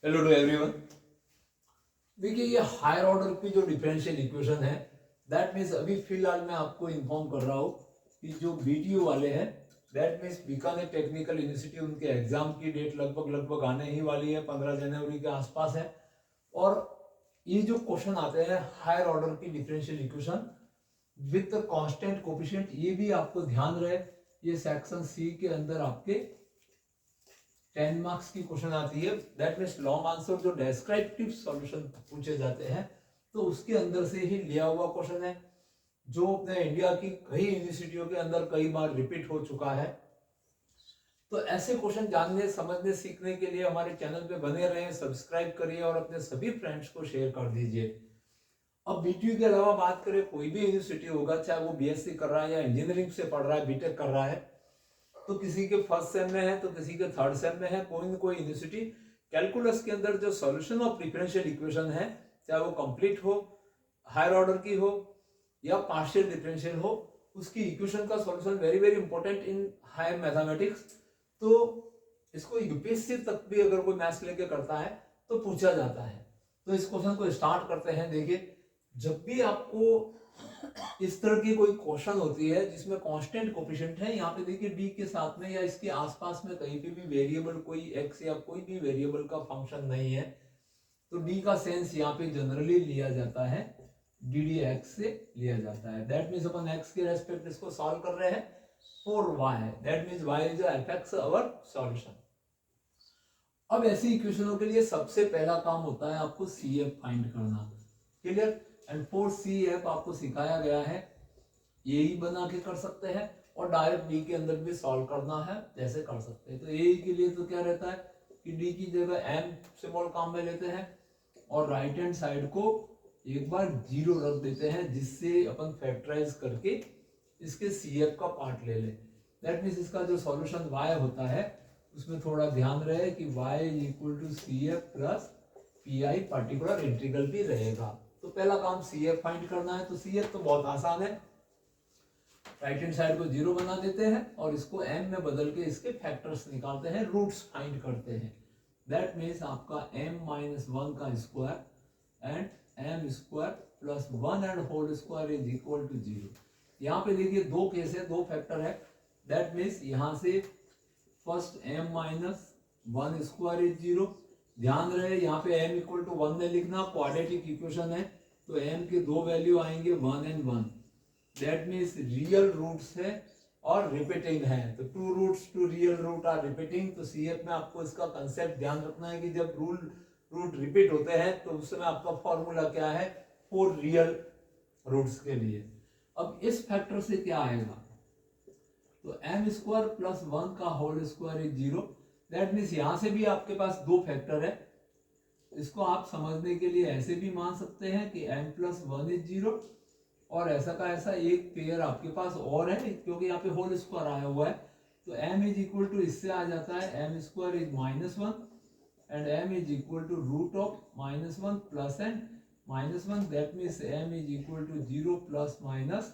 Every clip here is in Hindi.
Hello to everyone. देखिए ये हायर ऑर्डर की जो डिफरेंशियल इक्वेशन है, दैट मीन्स अभी फिलहाल मैं आपको इन्फॉर्म कर रहा हूँ कि जो बीटीयू वाले हैं, that means Bikaner technical university, उनके एग्जाम की डेट लगभग आने ही वाली है, 15 जनवरी के आसपास है। और ये जो क्वेश्चन आते हैं हायर ऑर्डर की differential equation with constant coefficient, ये भी आपको ध्यान रहे, ये सेक्शन सी के अंदर आपके 10 मार्क्स की क्वेश्चन आती है। दैट मीन्स लॉन्ग आंसर जो डेस्क्रिप्टिव सॉल्यूशन पूछे जाते हैं, तो उसके अंदर से ही लिया हुआ क्वेश्चन है, जो अपने इंडिया की कई यूनिवर्सिटियों के अंदर कई बार रिपीट हो चुका है। तो ऐसे क्वेश्चन जानने, समझने, सीखने के लिए हमारे चैनल पे बने रहें, सब्सक्राइब करिए और अपने सभी फ्रेंड्स को शेयर कर दीजिए। अब बीटीयू के अलावा बात करें, कोई भी यूनिवर्सिटी होगा, चाहे वो बीएससी कर रहा है या इंजीनियरिंग से पढ़ रहा है, बीटेक कर रहा है, तो किसी के फर्स्ट सेम में है तो किसी के थर्ड सेम में है, कोई न कोई यूनिवर्सिटी कैलकुलस के अंदर जो सॉल्यूशन ऑफ डिफरेंशियल इक्वेशन है, चाहे वो कंप्लीट हो, हायर ऑर्डर की हो या पार्शियल डिफरेंशियल हो, उसकी इक्वेशन का solution very very important in higher mathematics. तो इसको यूपीएससी तक भी अगर कोई मैथ्स लेके करता है तो पूछा जाता है। तो इस क्वेश्चन को स्टार्ट करते हैं। देखिए, जब भी आपको इस तरह की कोई क्वेश्चन होती है जिसमें कांस्टेंट कोफिशिएंट है, यहाँ पे देखिए डी के साथ में या इसके आसपास में कहीं पे भी वेरिएबल, कोई एक्स या कोई भी वेरिएबल का फंक्शन नहीं है, तो डी का सेंस यहाँ पे जनरली लिया जाता है, डी डी एक्स से लिया जाता है। दैट मीन्स अपन एक्स के रेस्पेक्ट इसको सॉल्व कर रहे हैं for y, that means y is f x our solution. अब ऐसी इक्वेशनों के लिए सबसे पहला काम होता है आपको सी एफ फाइंड करना। Clear? And for C F आपको सिखाया गया है, यही बना के कर सकते हैं और डायरेक्ट डी के अंदर भी सॉल्व करना है, जैसे कर सकते हैं। तो ए के लिए तो क्या रहता है कि डी की जगह एम सिंबल काम में लेते हैं और राइट हैंड साइड को एक बार जीरो रख देते हैं, जिससे अपन फैक्टराइज करके इसके सी एफ का पार्ट ले ले। दैट मीन्स इसका जो सॉल्यूशन वाई होता है उसमें थोड़ा ध्यान रहे कि y is equal to C F plus P I, particular integral भी रहेगा। तो पहला काम सी एफ फाइंड करना है। तो सी एफ तो बहुत आसान है, राइट हैंड साइड को जीरो बना देते हैं और इसको m में बदल के इसके फैक्टर्स निकालते हैं, रूट्स फाइंड करते हैं। दैट मीन्स आपका m माइनस वन का square and m square plus one and whole square is equal to zero. यहाँ पे देखिए दो केस है, दो फैक्टर है। दैट मीन्स यहाँ से first m minus one square is zero. ध्यान रहे यहाँ पे m इक्वल टू वन में लिखना, क्वाड्रेटिक इक्वेशन है, तो m के दो वैल्यू आएंगे one and one. That means real roots है और रिपीटिंग है, तो two roots two real root are repeating. तो सीएफ में आपको इसका कंसेप्ट ध्यान रखना है कि जब रूट रिपीट होते हैं तो उस समय आपका फॉर्मूला क्या है, फॉर रियल रूट्स के लिए। अब इस फैक्टर से क्या आएगा, तो एम स्क्वायर प्लस वन का whole square is zero. That means यहां से भी आपके पास दो फैक्टर है, इसको आप समझने के लिए ऐसे भी मान सकते हैं कि m plus one is zero, और ऐसा का ऐसा एक पेयर आपके पास और है, क्योंकि यहाँ पे होल स्क्वायर आया हुआ है, तो m इज इक्वल टू इससे आ जाता है m square is minus one and m is equal to root of minus one plus and minus one. That means m is equal to zero plus minus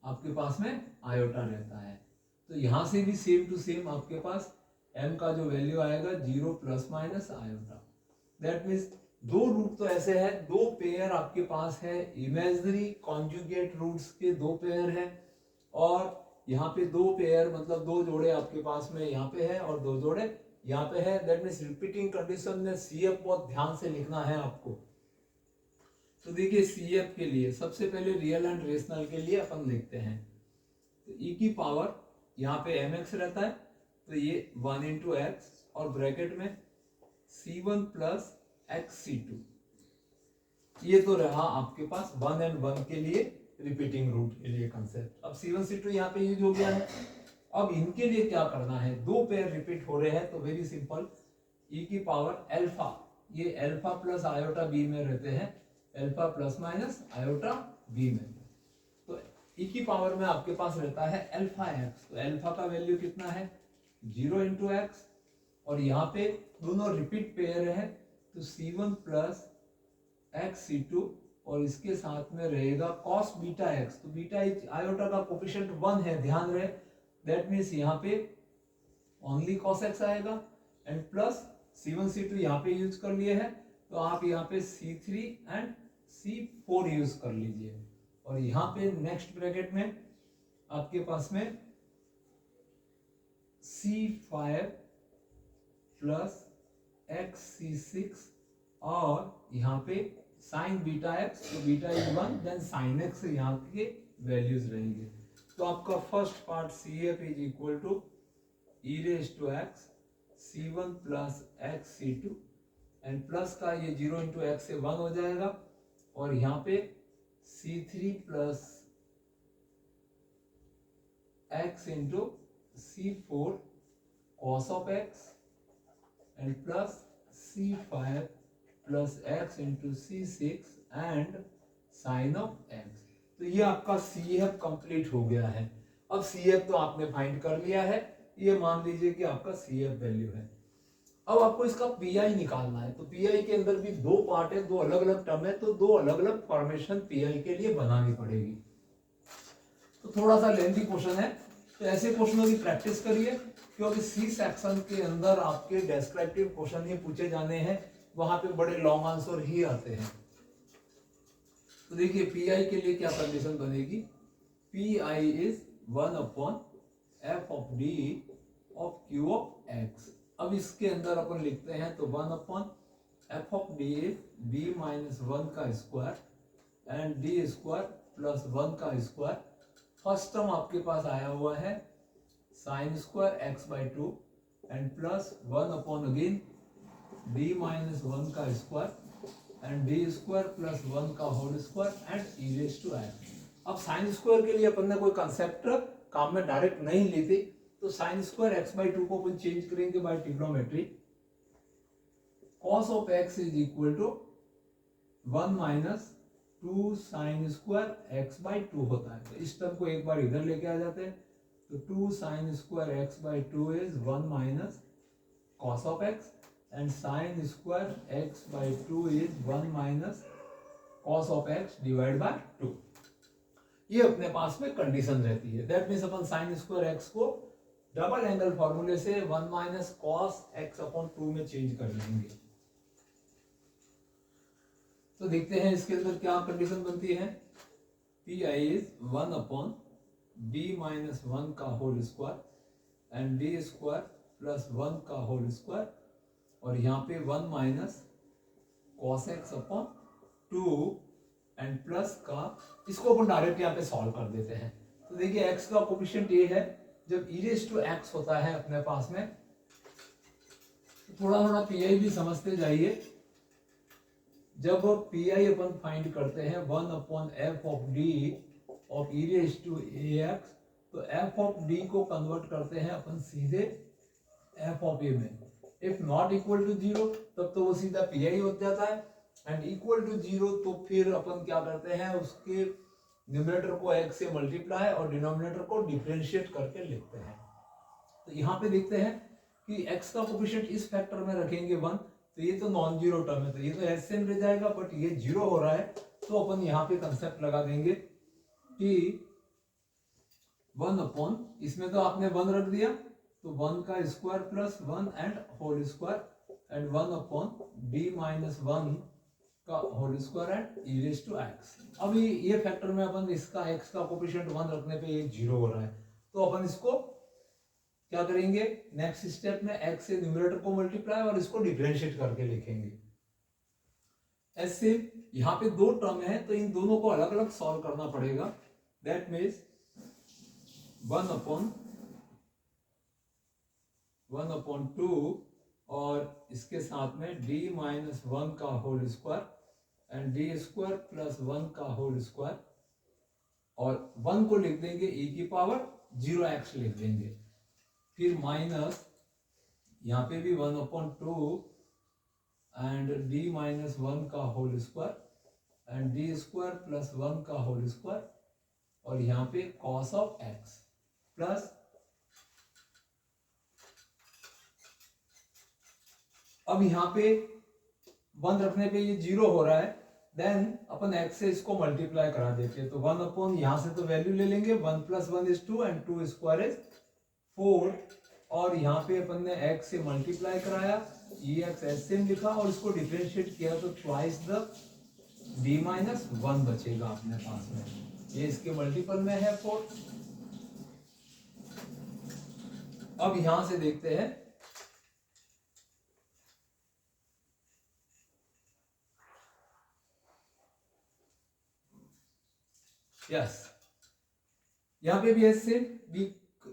आपके पास में आयोटा रहता है। तो यहां से भी सेम टू सेम आपके पास m का जो वैल्यू आएगा zero plus minus iota. That means दो रूट तो ऐसे है, दो पेयर आपके पास है, इमेजिनरी कॉन्जुगेट रूट्स के दो पेयर है, और यहाँ पे दो पेयर मतलब दो जोड़े आपके पास में यहाँ पे है और दो जोड़े यहाँ पे है। दैट मीन्स रिपीटिंग कंडीशन में सीएफ बहुत ध्यान से लिखना है आपको। तो देखिए सीएफ के लिए सबसे पहले रियल एंड रेशनल के लिए अपन लिखते हैं, तो ई की पावर यहाँ पे एम एक्स रहता है, तो ये वन इंटू एक्स और ब्रैकेट में c one plus x c two. ये तो रहा आपके पास वन एंड वन के लिए रिपीटिंग रूट के लिए कंसेप्ट। अब C1 C2 यहाँ पे यूज हो गया है। अब इनके लिए क्या करना है, दो पेयर रिपीट हो रहे हैं, तो वेरी सिंपल, e की पावर अल्फा, ये अल्फा प्लस आयोटा बी में रहते हैं, alpha plus minus iota b में, तो e की पावर में आपके पास रहता है अल्फा एक्स, तो अल्फा का वैल्यू कितना है जीरो इंटू एक्स, और यहाँ पे दोनों रिपीट पेयर है, तो C1 plus x c to, और इसके साथ में रहेगा कॉस बीटा एक्स, तो बीटा आयोटा का कोफिशिएंट वन है, ध्यान रहे। दैट मीन्स यहाँ पे ओनली कॉस एक्स आएगा एंड प्लस C1 C2 यहाँ पे यूज कर लिए हैं, तो आप यहाँ पे C3 एंड C4 यूज कर लीजिए। और यहाँ पे नेक्स्ट ब्रैकेट में आपके पास में C5 प्लस XC6 और यहाँ पे साइन बीटा एक्स, तो beta is 1, then sine x यहाँ के वैल्यूज रहेंगे। तो आपका first part CF is equal to e raise to x C1 plus x C2 and plus का ये 0 इंटू एक्स से 1 हो जाएगा, और यहाँ पे C3 plus x into C4 cos of x and plus C5 plus x into C6 and sine of x। तो ये आपका CF कंप्लीट हो गया है। अब CF तो आपने फाइंड कर लिया है, ये मान लीजिए कि आपका CF वैल्यू है। अब आपको इसका PI निकालना है, तो PI के अंदर भी दो पार्ट है, दो अलग अलग टर्म है, तो दो अलग अलग फॉर्मेशन PI के लिए बनानी पड़ेगी। तो थोड़ा सा लेंथी क्वेश्चन है, तो ऐसे क्वेश्चनों की प्रैक्टिस करिए, क्योंकि C सेक्शन के अंदर आपके डेस्क्रिप्टिव क्वेश्चन ही पूछे जाने हैं, वहां पे बड़े लॉन्ग आंसर ही आते हैं। तो देखिए PI के लिए क्या कंडीशन बनेगी, PI is 1 upon f of d of q of x। अब इसके अंदर अपन लिखते हैं तो 1 upon f of d is b minus 1 का square and d square plus 1 का स्क्वायर। फर्स्ट टर्म आपके पास आया हुआ है sine square x by 2 and plus 1 upon again d minus 1 का square and d square plus 1 का whole square and e raise to x। अब साइन स्क्वायर के लिए अपन ने कोई कंसेप्ट काम में डायरेक्ट नहीं ली थी, तो साइन स्क्वायर x बाई 2 को अपन चेंज करेंगे by trigonometry. cos of x is equal to 1 minus 2 sine square x by 2 होता है। तो इस टर्म को एक बार इधर लेके आ जाते हैं, तो 2 sine square x by 2 is 1 minus cos of x and sign square x by 2 is 1 minus cos of x divide by 2। ये अपने पास में कंडीशन रहती है। That means upon sign square x को डबल एंगल फॉर्मूले से 1 माइनस cos x अपॉन 2 में चेंज कर लेंगे। तो देखते हैं इसके अंदर क्या कंडीशन बनती है। PI is 1 upon b minus 1 का whole square and d square plus 1 का होल स्क्वायर, और यहाँ पे 1 minus cos x upon 2 and plus का, इसको अपन डायरेक्ट यहाँ पे सॉल्व कर देते हैं। तो देखिए x का कोफिशिएंट ये है, जब e रेज टू x होता है अपने पास में, तो थोड़ा थोड़ा PI भी समझते जाइए। जब PI अपन फाइंड करते हैं 1 upon f of d of e raise to ax, तो f ऑफ d को कन्वर्ट करते हैं अपन सीधे f ऑफ a में। इफ नॉट इक्वल टू 0 तब तो वो सीधा PI हो जाता है, एंड इक्वल टू 0 तो फिर अपन क्या करते हैं, उसके न्यूमरेटर को x से मल्टीप्लाई और डिनोमिनेटर को डिफरेंशिएट करके लिखते हैं। तो यहाँ पे देखते हैं कि x का कोफिशिएंट इस फैक्टर में रखेंगे 1, तो ये तो नॉन जीरो टर्म है, तो ये तो ऐसे रह जाएगा, बट ये 0 हो रहा है, तो अपन यहाँ पे कंसेप्ट लगा देंगे कि 1 अपॉन, इसमें तो आपने 1 रख दिया, तो 1 का square plus 1 and whole square and 1 upon d minus 1 का whole square and e raise to x। अभी ये फैक्टर में अपन इसका x का कोफिशिएंट 1 रखने पे ये 0 हो रहा है, तो अपन इसको क्या करेंगे, नेक्स्ट स्टेप में x से न्यूमरेटर को मल्टीप्लाई और इसको डिफरेंशिएट करके लिखेंगे। ऐसे यहाँ पे दो टर्म है, तो इन दोनों को अलग अलग सॉल्व करना पड़ेगा। दैट मीन्स 1 अपॉन 2 और इसके साथ में d माइनस 1 का whole square and d square plus 1 का होल स्क्वायर, और 1 को लिख देंगे e की पावर 0x लिख देंगे, फिर माइनस यहाँ पे भी 1 अपॉन 2 एंड d माइनस 1 का whole square and d square plus 1 का होल स्क्वायर, और यहाँ पे cos ऑफ x प्लस, अब यहाँ पे 1 रखने पे ये 0 हो रहा है, देन अपन x से इसको मल्टीप्लाई करा देते हैं, तो 1 अपॉन यहाँ से तो वैल्यू ले लेंगे, 1 plus 1 is 2 and 2 square is 4, और यहाँ पे अपन ने x से मल्टीप्लाई कराया ई एक्स ऐसे में लिखा और इसको डिफरेंशिएट किया तो twice the D minus one बचेगा अपने पास में। ये इसके मल्टीपल में है 4। अब यहां से देखते हैं यस यहाँ पे भी ऐसे बी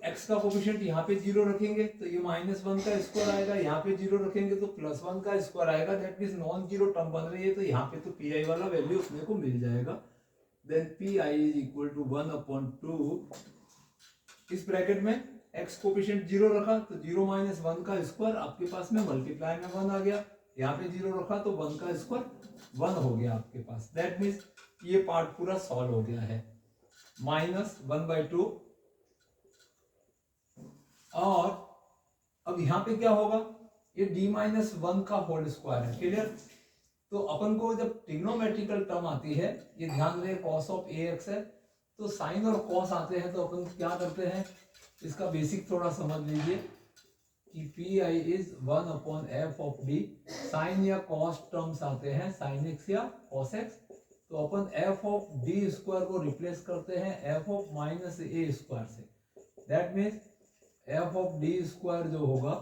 एक्स का कोफिशिएंट यहाँ पे 0 रखेंगे तो ये -1 का स्क्वायर आएगा, यहाँ पे 0 रखेंगे तो +1 का स्क्वायर आएगा। That means non zero term बन रही है तो यहाँ पे तो पी आई वाला वैल्यू अपने को मिल जाएगा। Then P I is equal to 1/2। इस ब्रैकेट में एक्स कोफिशिएंट 0 रखा तो 0 - 1 का स्क्वायर आपके पास में मल्टीप्लाई में 1 आ गया। यहाँ पे 0 रखा तो 1 का स्क्वायर 1 हो गया आपके पास। दैट मीन्स ये पार्ट पूरा सॉल्व हो गया है। -1/2 और अब यहाँ पे क्या होगा, ये d-1 का होल स्क्वायर है। क्लियर? तो अपन को जब ट्रिग्नोमेट्रिकल टर्म आती है, ये ध्यान रहे cos ऑफ ax है, तो साइन और cos आते हैं तो अपन क्या करते हैं, इसका बेसिक थोड़ा समझ लीजिए कि P I is 1/f of D. Sine या cos टर्म्स आते हैं sin x या cos x, तो अपन f ऑफ डी स्क्वायर को रिप्लेस करते हैं f ऑफ -a स्क्वायर से। That means f of D square जो होगा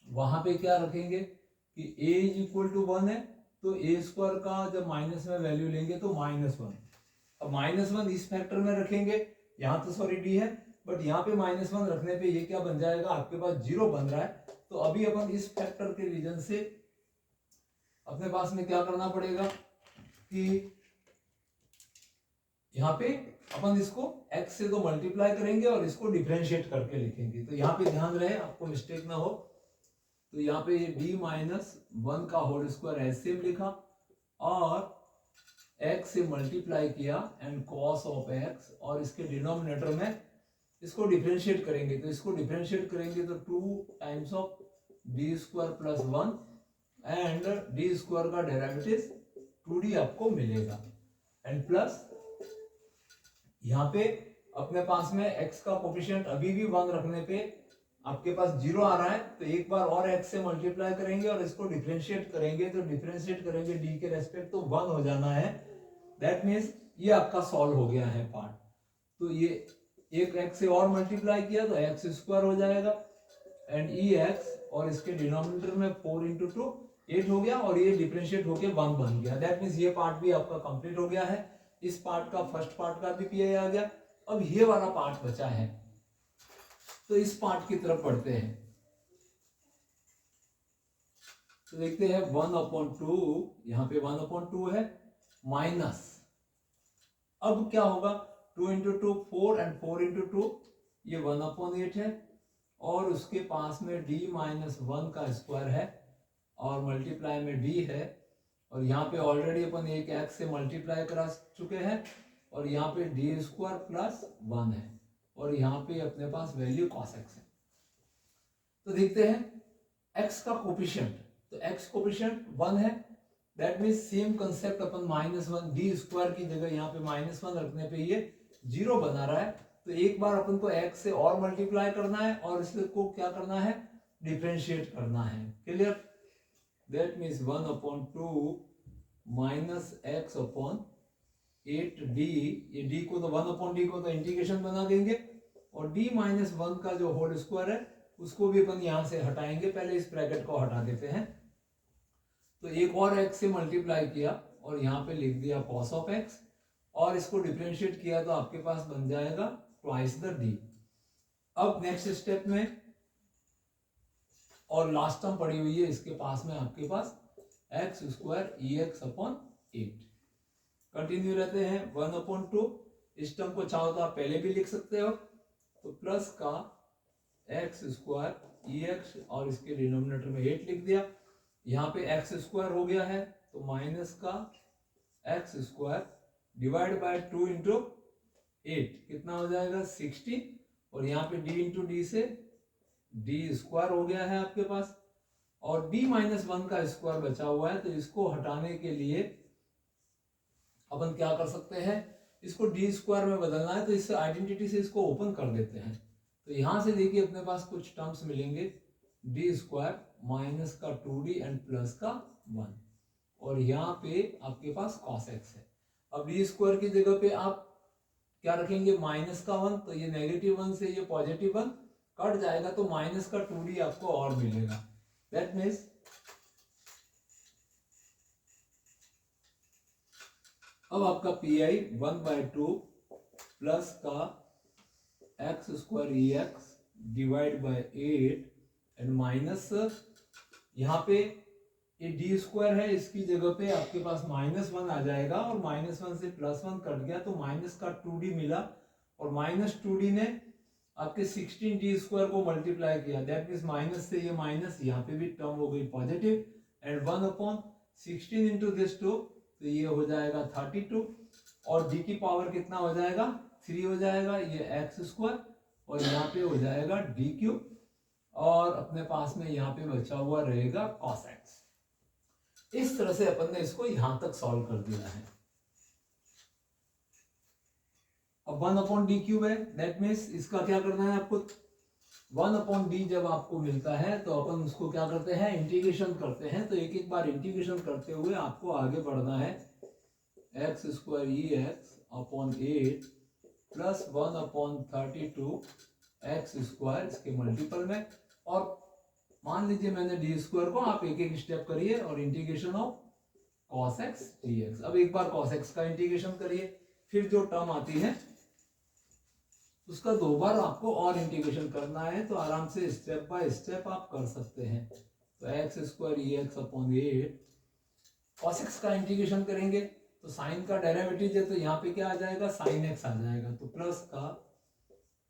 वहां पे क्या रखेंगे कि a इज इक्वल टू 1 है, तो a स्क्वायर का जब माइनस में वैल्यू लेंगे तो -1। अब -1 इस फैक्टर में रखेंगे, यहाँ तो सॉरी d है, बट यहाँ पे -1 रखने पे ये क्या बन जाएगा, आपके पास 0 बन रहा है। तो अभी अपन इस फैक्टर के रीजन से अपने पास में क्या करना पड़ेगा कि यहाँ पे अपन इसको x से तो मल्टीप्लाई करेंगे और इसको डिफरेंशिएट करके लिखेंगे। तो यहाँ पे ध्यान रहे आपको मिस्टेक ना हो, तो यहाँ पे ये d-1 का होल स्क्वायर ऐसे लिखा और x से मल्टीप्लाई किया एंड cos ऑफ x, और इसके डिनोमिनेटर में इसको डिफरेंशिएट करेंगे। तो इसको डिफरेंशिएट करेंगे तो 2 times of d square plus 1 and d square का डेरिवेटिव 2d आपको मिलेगा एंड प्लस यहाँ पे अपने पास में x का कोफिशिएंट अभी भी 1 रखने पे आपके पास 0 आ रहा है, तो एक बार और x से मल्टीप्लाई करेंगे और इसको डिफरेंशिएट करेंगे। तो डिफरेंशिएट करेंगे d के रेस्पेक्ट तो 1 हो जाना है। दैट मीन्स ये आपका सॉल्व हो गया है पार्ट। तो ये एक x से और मल्टीप्लाई किया तो x स्क्वायर हो जाएगा एंड ex, और इसके डिनोमिनेटर में 4 × 2 8 हो गया और ये डिफरेंशिएट होके 1 बन गया। दैट मीन्स ये पार्ट भी आपका कंप्लीट हो गया है। इस पार्ट का फर्स्ट पार्ट का भी पीआई आ गया। अब ये वाला पार्ट बचा है, तो इस पार्ट की तरफ बढ़ते हैं। तो देखते हैं 1/2, यहाँ पे 1/2 है माइनस, अब क्या होगा 2 × 2 4 एंड 4 × 2 ये 1/8 है, और उसके पास में d-1 का स्क्वायर है और मल्टीप्लाई में d है, और यहाँ पे ऑलरेडी अपन एक x से मल्टीप्लाई करा चुके हैं और यहाँ पे d स्क्वायर प्लस 1 है और यहाँ पे अपने पास वैल्यू cos x है। तो देखते हैं x का कोफिशिएंट, तो x कोफिशिएंट 1 है। That means same concept upon -1 d square की जगह यहाँ पे -1 रखने पे ये 0 बना रहा है। तो एक बार अपन को x से और मल्टीप्लाई करना है और इसको क्या करना है, डिफरेंशिएट करना है। Clear? That means 1/2 minus x/8d, ये d को तो 1/d को तो इंटीग्रेशन बना देंगे और d-1 का जो होल स्क्वायर है उसको भी अपन यहाँ से हटाएंगे। पहले इस ब्रैकेट को हटा देते हैं, तो एक और x से मल्टीप्लाई किया और यहाँ पे लिख दिया cos ऑफ x और इसको डिफरेंशिएट किया तो आपके पास बन जाएगा ट्वाइस द d। अब नेक्स्ट स्टेप में और लास्ट टर्म पड़ी हुई है इसके पास में आपके पास x² ex/8 कंटिन्यू रहते हैं 1/2। इस टर्म को चाहो तो आप पहले भी लिख सकते हो, तो प्लस का x² ex और इसके डिनोमिनेटर में 8 लिख दिया। यहाँ पे x² हो गया है तो माइनस का x² डिवाइड बाय 2 × 8 कितना हो जाएगा 60, और यहाँ पे d × d से d² हो गया है आपके पास, और d-1 का स्क्वायर बचा हुआ है। तो इसको हटाने के लिए अपन क्या कर सकते हैं, इसको d² में बदलना है तो इस आइडेंटिटी से इसको ओपन कर देते हैं। तो यहां से देखिए अपने पास कुछ टर्म्स मिलेंगे, d² माइनस का 2d एंड प्लस का 1, और यहाँ पे आपके पास cos x है। अब डी स्क्वायर की जगह पे आप क्या रखेंगे, माइनस का 1, तो ये नेगेटिव 1 से ये पॉजिटिव 1 कट जाएगा, तो माइनस का 2d आपको और मिलेगा। दैट मीन्स अब आपका पी आई 1/2 प्लस का x square e x divide by 8 and minus, यहाँ पे ये डी स्क्वायर है, इसकी जगह पे आपके पास -1 आ जाएगा, और -1 से +1 कट गया तो माइनस का 2d मिला, और -2d ने आपके 16d स्क्वायर को मल्टीप्लाई किया। दैट मीन्स माइनस से ये माइनस, यहाँ पे भी टर्म हो गई पॉजिटिव, एंड 1/16 इंटू दिस 2, तो ये हो जाएगा 32, और d की पावर कितना हो जाएगा, 3 हो जाएगा, ये एक्स स्क्वायर, और यहाँ पे हो जाएगा डी क्यूब, और अपने पास में यहाँ पे बचा हुआ रहेगा cos x। इस तरह से अपन ने इसको यहां तक सॉल्व कर दिया है। अब 1/d³ है, दैट मीन्स इसका क्या करना है आपको, 1/d जब आपको मिलता है तो अपन उसको क्या करते हैं, इंटीग्रेशन करते हैं। तो एक एक बार इंटीग्रेशन करते हुए आपको आगे बढ़ना है। X square e x upon 8 plus 1/32 x square, इसके मल्टीपल में, और मान लीजिए मैंने डी स्क्वायर को, आप एक एक स्टेप करिए, और integration of cos x dx। अब एक बार cos x का इंटीग्रेशन करिए, फिर जो टर्म आती है उसका 2 बार आपको और इंटीग्रेशन करना है, तो आराम से स्टेप बाय स्टेप आप कर सकते हैं। तो x square e x upon 8, cos x का इंटीग्रेशन करेंगे तो साइन का डेरिवेटिव है, तो यहाँ पे क्या आ जाएगा, साइन x आ जाएगा, तो प्लस का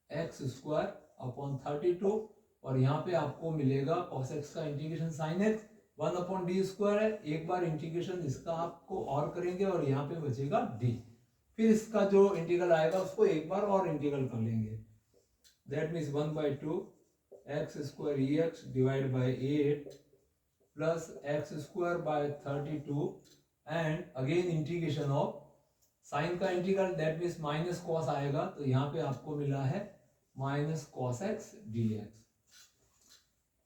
एक्स स्क्वायर अपॉन 32, और यहाँ पे आपको मिलेगा cos x का इंटीग्रेशन sin x 1/d² है। एक बार इंटीग्रेशन इसका आपको और करेंगे, और यहाँ पे बचेगा d, फिर इसका जो इंटीग्रल आएगा उसको एक बार और इंटीग्रल कर लेंगे। That means 1/2 x square e x divide by 8 plus x square by 32, and again integration of sine का integral, that means minus cos आएगा, तो यहाँ पे आपको मिला है माइनस कॉस एक्स dx।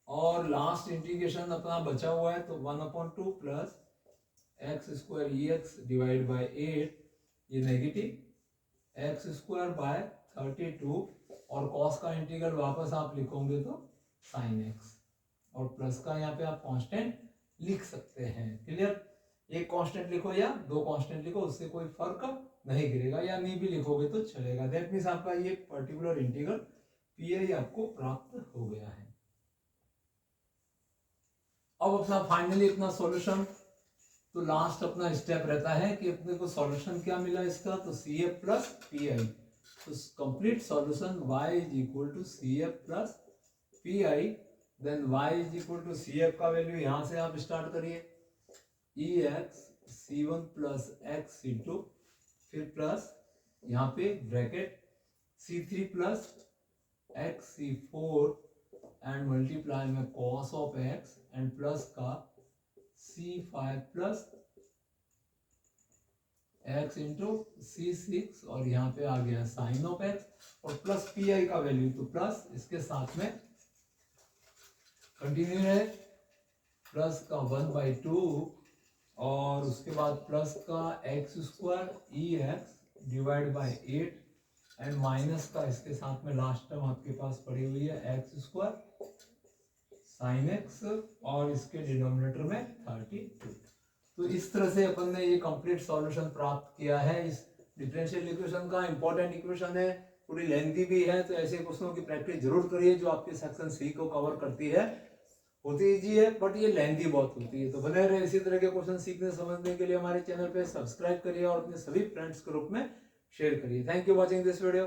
और लास्ट इंटीग्रेशन अपना बचा हुआ है, तो 1/2 plus x square e x divide by 8, ये नेगेटिव एक्स स्क्वायर बाय 32, और कॉस का इंटीग्रल वापस आप लिखोगे तो साइन एक्स, और प्लस का यहाँ पे आप कांस्टेंट लिख सकते हैं। क्लियर, एक कांस्टेंट लिखो या 2 कांस्टेंट लिखो, उससे कोई फर्क नहीं गिरेगा, या नहीं भी लिखोगे तो चलेगा। दैट मीन्स आपका ये पर्टिकुलर इंटीग्रल पी आपको प्राप्त हो गया है। अब अपना फाइनली अपना सॉल्यूशन, तो लास्ट अपना स्टेप रहता है कि अपने को सॉल्यूशन क्या मिला इसका, तो CF प्लस PI। तो complete solution y is equal to CF plus PI, then y is equal to CF का वैल्यू यहां से आप स्टार्ट करिए, EX C1 plus X C2, फिर प्लस यहाँ पे bracket C3 plus X C4 and multiply में cos of x, and plus का C5 plus x into C6, और यहाँ पे आ गया साइन ऑफ x, और प्लस PI का वैल्यू, तो प्लस इसके साथ में कंटिन्यू है, प्लस का 1/2, और उसके बाद प्लस का x square e x divide by 8, and minus का इसके साथ में लास्ट टर्म आपके पास पड़ी हुई है एक्स स्क्वायर साइन एक्स, और इसके डिनोमिनेटर में 32। तो इस तरह से अपन ने ये कंप्लीट सॉल्यूशन प्राप्त किया है इस डिफरेंशियल इक्वेशन का। इंपॉर्टेंट इक्वेशन है, थोड़ी लेंथी भी है, तो ऐसे क्वेश्चनों की प्रैक्टिस जरूर करिए जो आपके सेक्शन सी को कवर करती है। होती इजी है बट ये लेंथी बहुत होती है, तो बने रहे इसी तरह के क्वेश्चन सीखने समझने के लिए हमारे चैनल पे सब्सक्राइब करिए और अपने सभी फ्रेंड्स ग्रुप में शेयर करिए। Thank you watching this video.